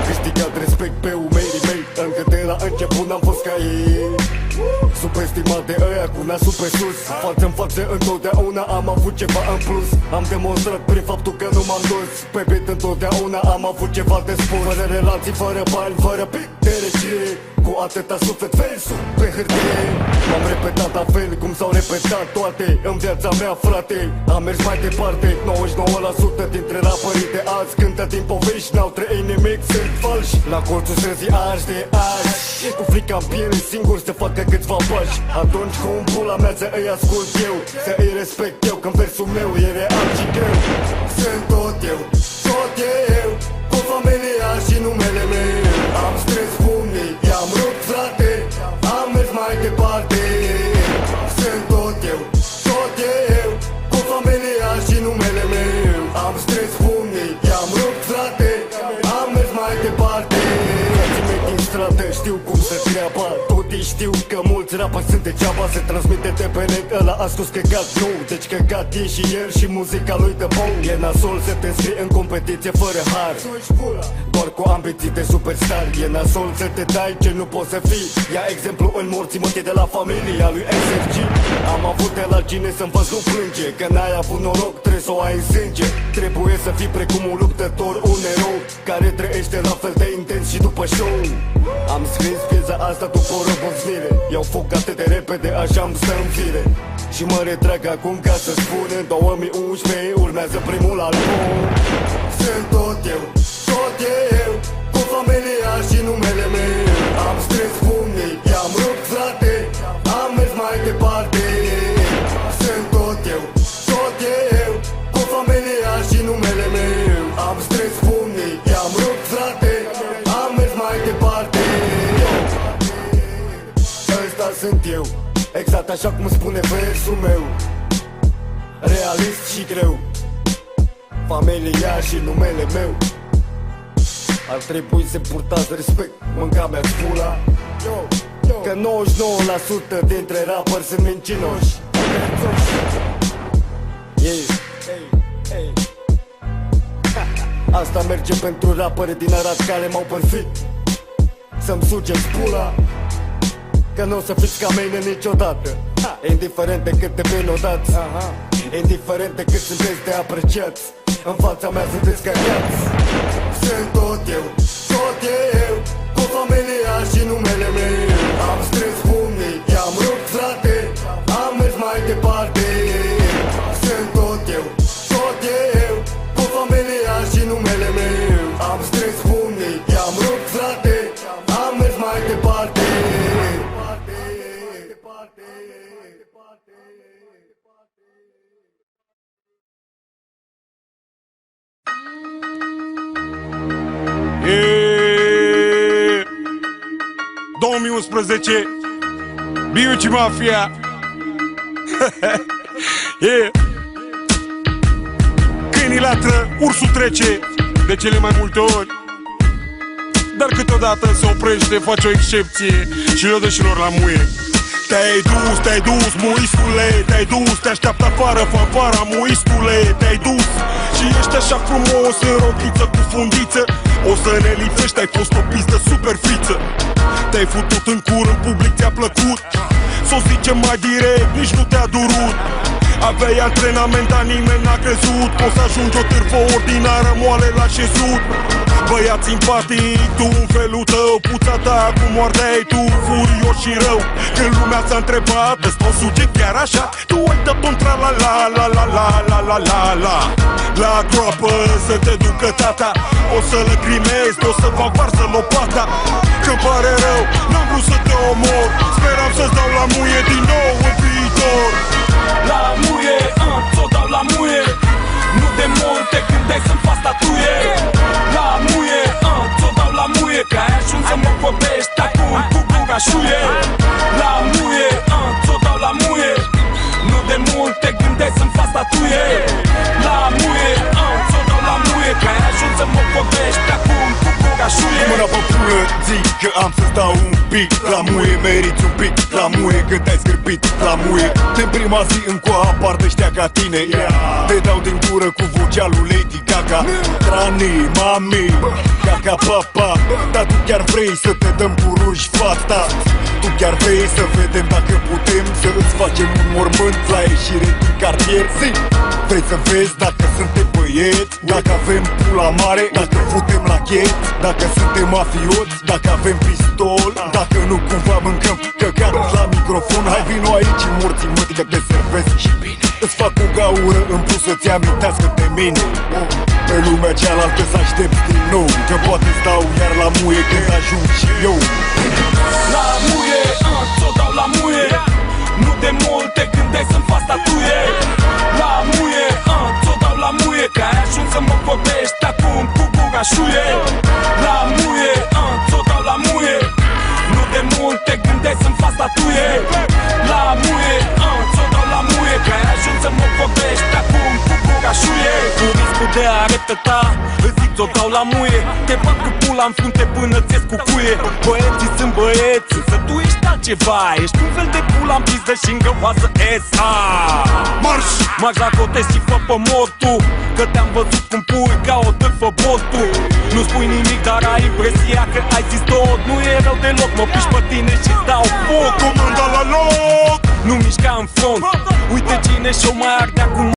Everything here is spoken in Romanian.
câștigat respect pe umerii mei. Încă de la început n-am fost ca ei, subestimat de ăia cu nasul pe sus. Față-n față întotdeauna am avut ceva în plus. Am demonstrat prin faptul că nu m-am dus. Pe beat întotdeauna am avut ceva de spus. Fără relații, fără bani, fără pic de regie, cu atâta suflet versul pe hârtie. M-am repetat la fel cum s-au repetat toate în viața mea, frate. Am mers mai departe. 99% dintre raperii de azi cântă din povești, n-au trăit nimic, sunt falși. La colțul străzii arși de azi, cu frica în piele, singur să facă câțiva pași. Atunci cu un pula mea să îi ascult eu, să îi respect eu, când versul meu e real și greu. Sunt tot eu, cu familia și numele meu. Am strâns pumnii, i-am rupt, frate, am mers mai departe. Sunt tot eu, cu familia și numele meu. Am strâns pumnii, i-am rupt, frate, am mers mai departe. Frații mei din stradă știu cum se treaba, toți știu că mulți rapări sunt degeaba. Se transmite de pe net, ăla a scos căcat nou, deci căcat e și el și muzica lui de bou. E nasol să te înscrii în competiție fără har, doar cu ambiții de superstar. E nasol să te dai ce nu poți să fii. Ia exemplu în morții mătii de la familia lui SFG. Am avut de la cine să-mi văz nu plânge, că n-ai avut noroc, trebuie să o ai în sânge. Trebuie să fii precum un luptător, un erou care trăiește la fel de intens și după show. Am scris piesa asta după o răbunznire, iau foc atât de repede, așa-mi stă în fire. Și mă retrag acum ca să spun, în 2011 urmează primul album. Sunt tot eu, cu familia și numele meu. Am strâns pumnii, i-am rupt, frate, am mers mai departe. Sunt tot eu, cu familia și numele meu. Am strâns pumnii, i-am rupt, frate, am mers mai departe. Ăsta sunt eu, exact așa cum spune versul meu. Realist și greu, familia și numele meu. Ar trebui să purtați respect, mânca mea spula, că 99% dintre rapperi sunt mincinoși. Asta merge pentru rapere din Arad care m-au perfit să-mi sugeți pula, că n-o să fiți ca mine niciodată. Indiferent de cât de bine o dați, indiferent de cât sunteți de apreciați, în fața mea sunteți căcați. Sunt tot eu, cu familia și numele meu. Am strâns pumnii, i-am rupt, frate, am mers mai departe. Sunt tot eu, cu familia și numele meu. Am strâns pumnii, i-am rupt, frate, am mers mai departe. Yeah. 2011 Biuci Mafia. Yeah. Câinii latră, ursul trece de cele mai multe ori, dar câteodată se oprește, face o excepție și le dă și lor la muie. Te-ai dus, muiscule, te-ai dus, te așteaptă afară, fanfara, muiscule. Te-ai dus și ești așa frumos, în rochiță cu fundiță. O să ne lipsești, ai fost o pistă super friță. Te-ai futut în cur, în public ți-a plăcut, s-o zicem mai direct, nici nu te-a durut. Aveai antrenament, dar nimeni n-a crezut. Poți să ajungi o târfă ordinară, moale la șezut. Băiat simpatic, tu în felul tău, puța ta cum moardeai tu, furios și rău. Când lumea s-a întrebat, ăsta o suge chiar așa, tu ai dat un tra-la-la-la-la-la-la-la-la. La groapă să te ducă tata, o să lăcrimezi, o să fac varsă lopata. Că-mi pare rău, n-am vrut să te omor, speram să-ți dau la muie din nou în viitor. La muie, ți-o dau la muie, nu de mult te gândeai să-mi fac statuie. La muie, ți-o dau la muie, că ai ajuns să mă vorbești acum cu bugașuie. La muie, ți-o dau la muie, nu de mult te gândeai să-mi fac statuie. La muie, ți-o dau la muie, că ai ajuns să mă vorbești acum cu bugașuie. Mâna pe pulă, zic că că am să stau un pic la muie. Meriți un pic la muie când ai scârbit la muie. Din prima zi încoa apar ăștia ca tine, te dau din gură cu vocea lui Lady Gaga. Trani, mami, caca, papa. Dar tu chiar vrei să te dăm cu ruși, fata? Tu chiar vrei să vedem dacă putem să îți facem un mormânt la ieșire din cartier? Zi! Vrei să vezi dacă suntem băieți, dacă avem pula mare, dacă futem la chet, dacă suntem mafioți, dacă avem pistol, dacă nu cumva mâncăm căcat la microfon. Hai vino aici morții mătii că te servesc și bine. Îți fac o gaură în plus să-ți amintească de mine. Pe lumea cealaltă să aștepți din nou, că poate stau iar la muie când ajung și eu. La muie, ți-o dau la muie. Nu de mult te gândeai să-mi fac statuie. La muie, ți-o dau la muie, că ai ajuns să mă vorbești acum cu gura șuie. La muie, ți-o dau la muie. Nu de mult te gândeai să-mi fac statuie. La muie, ți-o dau la muie, că ai ajuns să mă vorbești acum cu gura șuie. Cu riscul de a repeta, îți zic ți-o dau la muie. Te bag cu pula în frunte până ți-e cu cuie. Băieții sunt băieți, însă tu ești altceva. Ești un fel de pula în pizdă și îngăoasă S.A. Marș! Marș la protest și fă pe mortu, că te-am văzut cum pui ca o târfă botu. Nu spui nimic, dar ai impresia că ai zis tot. Nu e rău deloc, mă piși pe tine și-ți dau foc. Comanda la loc! Nu mișca în front, uite cine și-o mai ardea cu